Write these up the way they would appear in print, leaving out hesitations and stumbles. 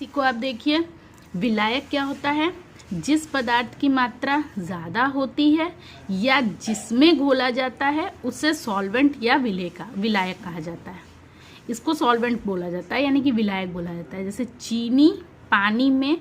इसी को आप देखिए, विलायक क्या होता है? जिस पदार्थ की मात्रा ज़्यादा होती है या जिसमें घोला जाता है उसे सॉल्वेंट या विलायक कहा जाता है। इसको सॉल्वेंट बोला जाता है, यानी कि विलायक बोला जाता है। जैसे चीनी पानी में,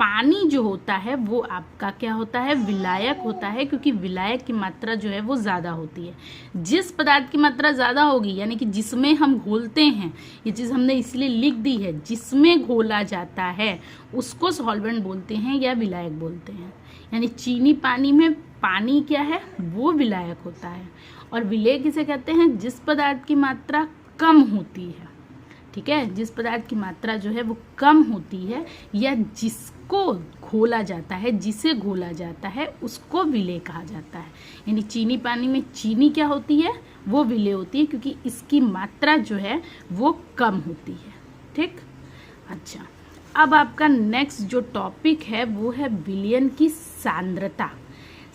पानी जो होता है वो आपका क्या होता है? विलायक होता है, क्योंकि विलायक की मात्रा जो है वो ज़्यादा होती है। जिस पदार्थ की मात्रा ज़्यादा होगी, यानी कि जिसमें हम घोलते हैं, ये चीज़ हमने इसलिए लिख दी है, जिसमें घोला जाता है उसको सॉल्वेंट बोलते हैं या विलायक बोलते हैं। यानी चीनी पानी में, पानी क्या है? वो विलायक होता है। और विलेय किसे कहते हैं? जिस पदार्थ की मात्रा कम होती है, ठीक है, जिस पदार्थ की मात्रा जो है वो कम होती है या जिसको घोला जाता है, जिसे घोला जाता है उसको विलेय कहा जाता है। यानी चीनी पानी में चीनी क्या होती है? वो विलेय होती है, क्योंकि इसकी मात्रा जो है वो कम होती है। ठीक, अच्छा, अब आपका नेक्स्ट जो टॉपिक है वो है विलयन की सांद्रता।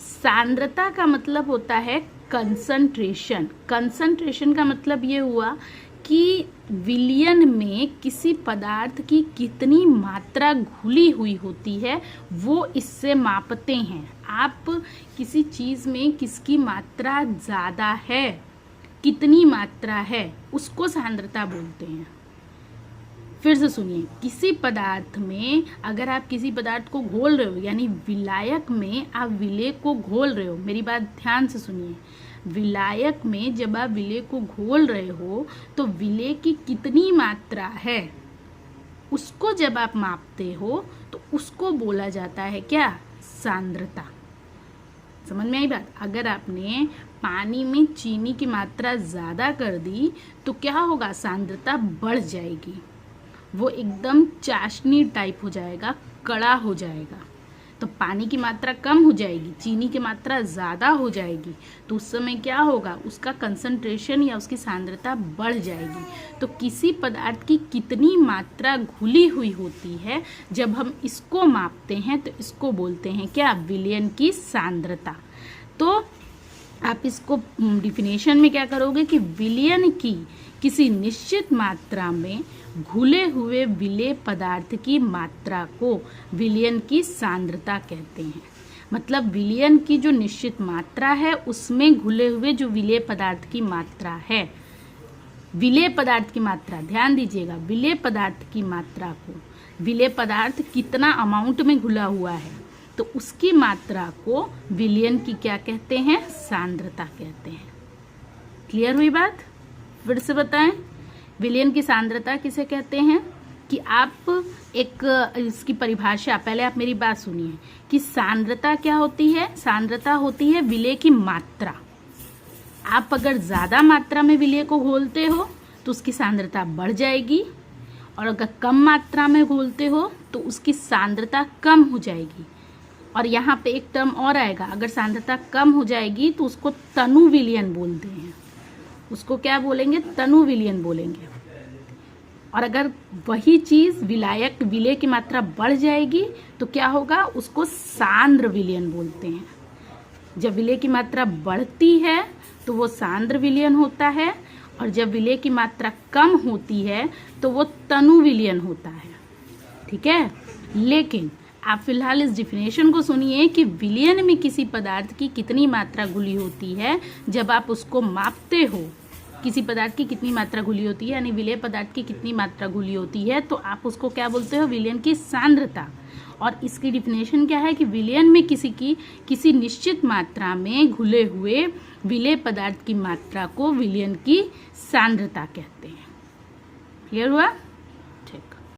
सांद्रता का मतलब होता है कंसंट्रेशन। कंसंट्रेशन का मतलब ये हुआ कि विलयन में किसी पदार्थ की कितनी मात्रा घुली हुई होती है वो इससे मापते हैं। आप किसी चीज़ में किसकी मात्रा ज़्यादा है, कितनी मात्रा है, उसको सांद्रता बोलते हैं। फिर से सुनिए, किसी पदार्थ में अगर आप किसी पदार्थ को घोल रहे हो, यानी विलायक में आप विलेय को घोल रहे हो, मेरी बात ध्यान से सुनिए, विलायक में जब आप विलेय को घोल रहे हो तो विलेय की कितनी मात्रा है उसको जब आप मापते हो तो उसको बोला जाता है क्या? सांद्रता। समझ में आई बात? अगर आपने पानी में चीनी की मात्रा ज़्यादा कर दी तो क्या होगा? सांद्रता बढ़ जाएगी, वो एकदम चाशनी टाइप हो जाएगा, कड़ा हो जाएगा। तो पानी की मात्रा कम हो जाएगी, चीनी की मात्रा ज़्यादा हो जाएगी, तो उस समय क्या होगा? उसका कंसंट्रेशन या उसकी सांद्रता बढ़ जाएगी। तो किसी पदार्थ की कितनी मात्रा घुली हुई होती है, जब हम इसको मापते हैं तो इसको बोलते हैं क्या? विलयन की सांद्रता। तो आप इसको डिफिनेशन में क्या करोगे कि विलयन की किसी निश्चित मात्रा में घुले हुए विलेय पदार्थ की मात्रा को विलयन की सांद्रता कहते हैं। मतलब विलयन की जो निश्चित मात्रा है उसमें घुले हुए जो विलेय पदार्थ की मात्रा है, विलेय पदार्थ की मात्रा, ध्यान दीजिएगा, विलेय पदार्थ की मात्रा को, विलेय पदार्थ कितना अमाउंट में घुला हुआ है तो उसकी मात्रा को विलयन की क्या कहते हैं? सांद्रता कहते हैं। क्लियर हुई बात? फिर से बताएं, विलयन की सांद्रता किसे कहते हैं? कि आप एक इसकी परिभाषा, पहले आप मेरी बात सुनिए कि सांद्रता क्या होती है? सांद्रता होती है विलेय की मात्रा। आप अगर ज़्यादा मात्रा में विलेय को घोलते हो तो उसकी सांद्रता बढ़ जाएगी, और अगर कम मात्रा में घोलते हो तो उसकी सांद्रता कम हो जाएगी। और यहाँ पे एक टर्म और आएगा, अगर सांद्रता कम हो जाएगी तो उसको तनु विलयन बोलते हैं। उसको क्या बोलेंगे? तनु विलयन बोलेंगे। और अगर वही चीज़ विलेय की मात्रा बढ़ जाएगी तो क्या होगा? उसको सांद्र विलयन बोलते हैं। जब विलेय की मात्रा बढ़ती है तो वो सांद्र विलयन होता है, और जब विलेय की मात्रा कम होती है तो वो तनु विलयन होता है। ठीक है, लेकिन आप फिलहाल इस डिफिनेशन को सुनिए कि विलयन में किसी पदार्थ की कितनी मात्रा घुली होती है जब आप उसको मापते हो। किसी पदार्थ की कितनी मात्रा घुली होती है, यानी विलेय पदार्थ की कितनी मात्रा घुली होती है, तो आप उसको क्या बोलते हो? विलयन की सांद्रता। और इसकी डिफिनेशन क्या है कि विलयन में किसी निश्चित मात्रा में घुले हुए विलेय पदार्थ की मात्रा को विलयन की सांद्रता कहते हैं। क्लियर हुआ?